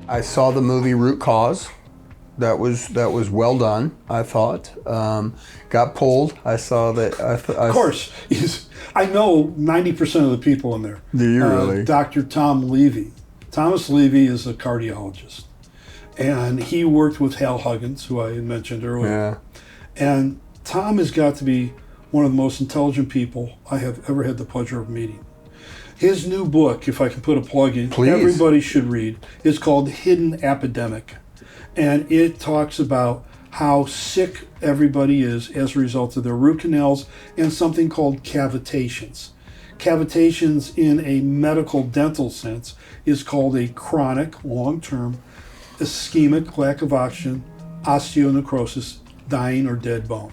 I saw the movie Root Cause. That was well done, I thought. Got pulled. I saw that. Of course. I know 90% of the people in there. Do you really? Dr. Tom Levy. Thomas Levy is a cardiologist. And he worked with Hal Huggins, who I had mentioned earlier. Yeah. And Tom has got to be one of the most intelligent people I have ever had the pleasure of meeting. His new book, if I can put a plug in, Please. Everybody should read, is called Hidden Epidemic. And it talks about how sick everybody is as a result of their root canals and something called cavitations. Cavitations in a medical dental sense is called a chronic, long-term, ischemic lack of oxygen, osteonecrosis, dying or dead bone.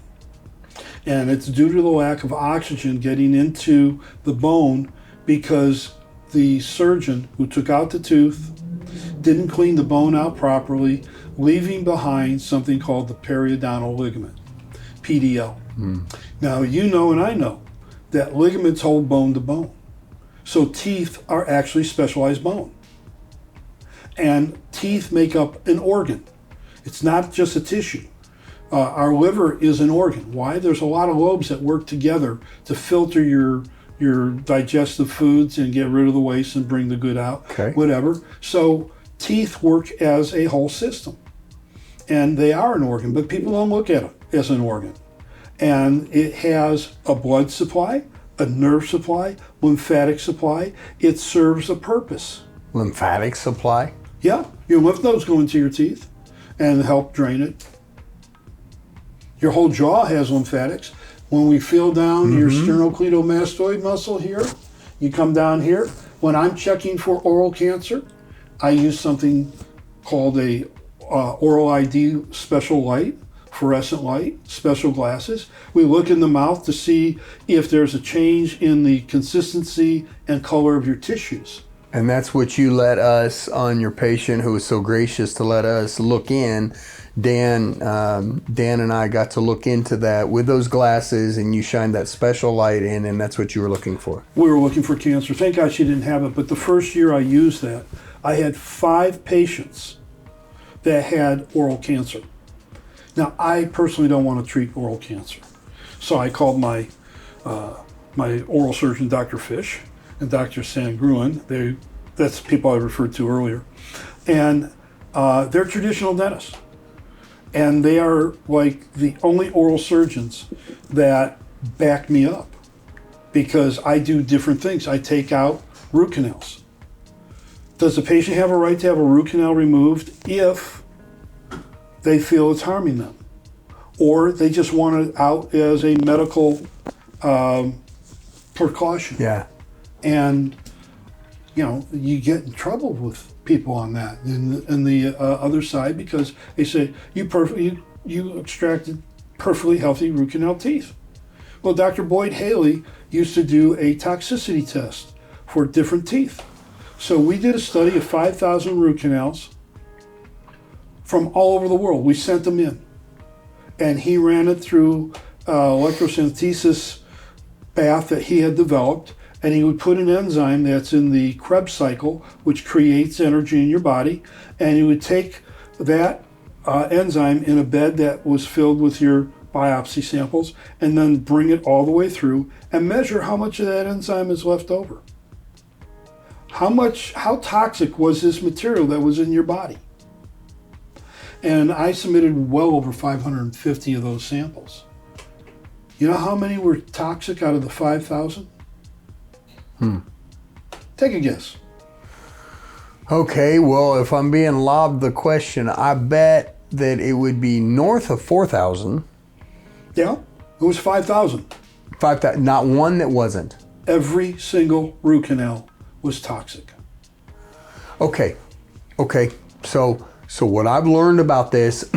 And it's due to the lack of oxygen getting into the bone because the surgeon who took out the tooth didn't clean the bone out properly, leaving behind something called the periodontal ligament, PDL. Now, you know and I know that ligaments hold bone to bone. So teeth are actually specialized bone. And teeth make up an organ. It's not just a tissue. Our liver is an organ. Why? There's a lot of lobes that work together to filter your digestive foods and get rid of the waste and bring the good out, whatever. So teeth work as a whole system. And they are an organ, but people don't look at it as an organ. And it has a blood supply, a nerve supply, lymphatic supply. It serves a purpose. Lymphatic supply? Yeah, your lymph nodes go into your teeth and help drain it. Your whole jaw has lymphatics. When we feel down your sternocleidomastoid muscle here, you come down here. When I'm checking for oral cancer, I use something called a oral ID special light, fluorescent light, special glasses. We look in the mouth to see if there's a change in the consistency and color of your tissues. And that's what you let us, on your patient who was so gracious to let us look in. Dan and I got to look into that with those glasses, and you shined that special light in, and that's what you were looking for. We were looking for cancer. Thank God she didn't have it, but the first year I used that, I had 5 patients that had oral cancer. Now, I personally don't want to treat oral cancer. So I called my oral surgeon, Dr. Fish, and Dr. Sangruin. That's the people I referred to earlier. And they're traditional dentists. And they are like the only oral surgeons that back me up because I do different things. I take out root canals. Does the patient have a right to have a root canal removed if they feel it's harming them? Or they just want it out as a medical precaution? Yeah. And, you get in trouble with people on that and the other side because they say, you extracted perfectly healthy root canal teeth. Well, Dr. Boyd Haley used to do a toxicity test for different teeth. So we did a study of 5,000 root canals from all over the world. We sent them in. And he ran it through electrosynthesis bath that he had developed. And he would put an enzyme that's in the Krebs cycle, which creates energy in your body. And he would take that enzyme in a bed that was filled with your biopsy samples and then bring it all the way through and measure how much of that enzyme is left over. How toxic was this material that was in your body? And I submitted well over 550 of those samples. You know how many were toxic out of the 5,000? Take a guess. Okay, well, if I'm being lobbed the question, I bet that it would be north of 4,000. Yeah, it was 5,000. 5,000, not one that wasn't. Every single root canal was toxic. Okay. So what I've learned about this,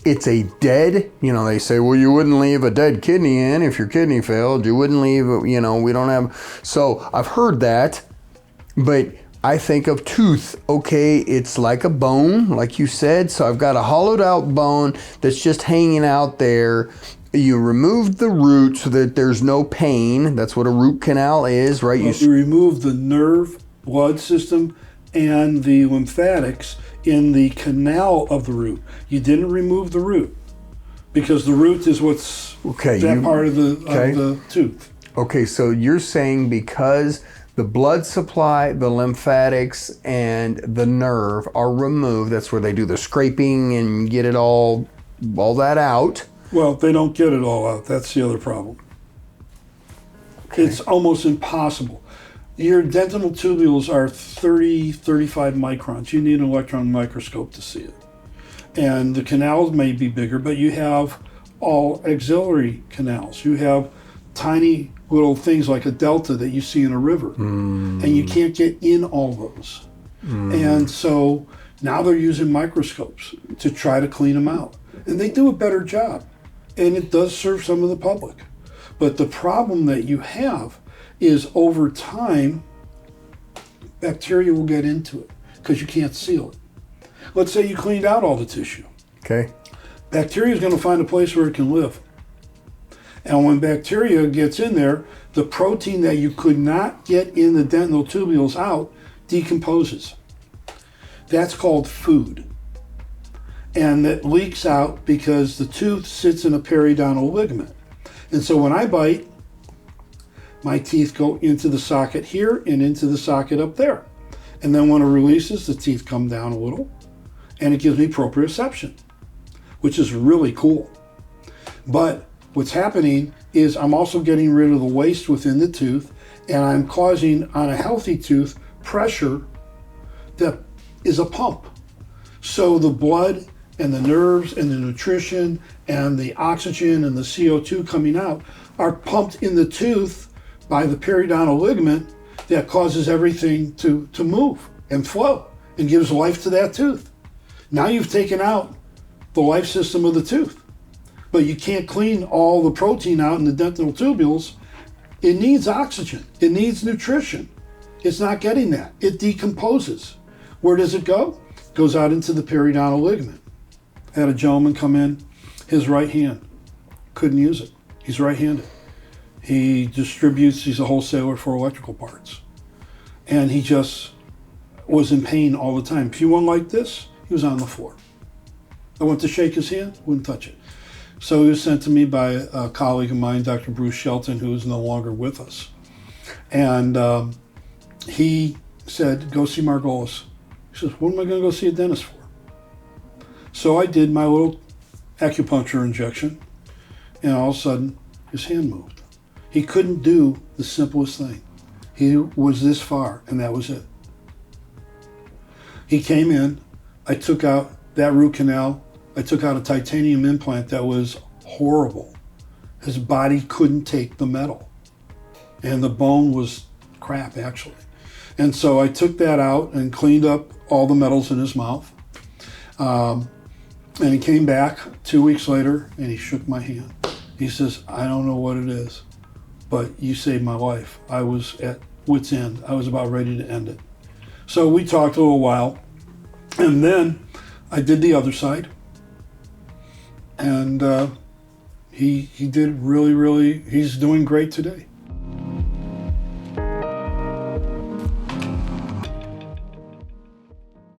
it's a dead, they say, well, you wouldn't leave a dead kidney in if your kidney failed. You wouldn't leave, we don't have. So I've heard that, but I think of tooth. Okay, it's like a bone, like you said. So I've got a hollowed out bone that's just hanging out there. You removed the root so that there's no pain. That's what a root canal is, right? You remove the nerve, blood system, and the lymphatics in the canal of the root. You didn't remove the root because the root is what's part of the tooth. Okay, so you're saying because the blood supply, the lymphatics, and the nerve are removed, that's where they do the scraping and get it all that out. Well, they don't get it all out. That's the other problem. Okay. It's almost impossible. Your dentinal tubules are 30, 35 microns. You need an electron microscope to see it. And the canals may be bigger, but you have all auxiliary canals. You have tiny little things like a delta that you see in a river. And you can't get in all those. And so now they're using microscopes to try to clean them out. And they do a better job. And it does serve some of the public. But the problem that you have is over time, bacteria will get into it because you can't seal it. Let's say you cleaned out all the tissue. Okay. Bacteria is going to find a place where it can live. And when bacteria gets in there, the protein that you could not get in the dental tubules out decomposes. That's called food. And it leaks out because the tooth sits in a periodontal ligament. And so when I bite, my teeth go into the socket here and into the socket up there. And then when it releases, the teeth come down a little, and it gives me proprioception, which is really cool. But what's happening is I'm also getting rid of the waste within the tooth, and I'm causing, on a healthy tooth, pressure that is a pump. So the blood and the nerves and the nutrition and the oxygen and the CO2 coming out are pumped in the tooth by the periodontal ligament that causes everything to move and flow and gives life to that tooth. Now you've taken out the life system of the tooth, but you can't clean all the protein out in the dental tubules. It needs oxygen. It needs nutrition. It's not getting that. It decomposes. Where does it go? It goes out into the periodontal ligament. I had a gentleman come in, his right hand, couldn't use it. He's right-handed. He distributes, he's a wholesaler for electrical parts. And he just was in pain all the time. If he went like this, he was on the floor. I went to shake his hand, wouldn't touch it. So he was sent to me by a colleague of mine, Dr. Bruce Shelton, who is no longer with us. And he said, go see Margolis. He says, what am I going to go see a dentist for? So I did my little acupuncture injection, and all of a sudden, his hand moved. He couldn't do the simplest thing. He was this far, and that was it. He came in, I took out that root canal, I took out a titanium implant that was horrible. His body couldn't take the metal. And the bone was crap, actually. And so I took that out and cleaned up all the metals in his mouth. And he came back 2 weeks later and he shook my hand. He says, I don't know what it is, but you saved my life. I was at wit's end. I was about ready to end it. So we talked a little while, and then I did the other side. And he did really, he's doing great today.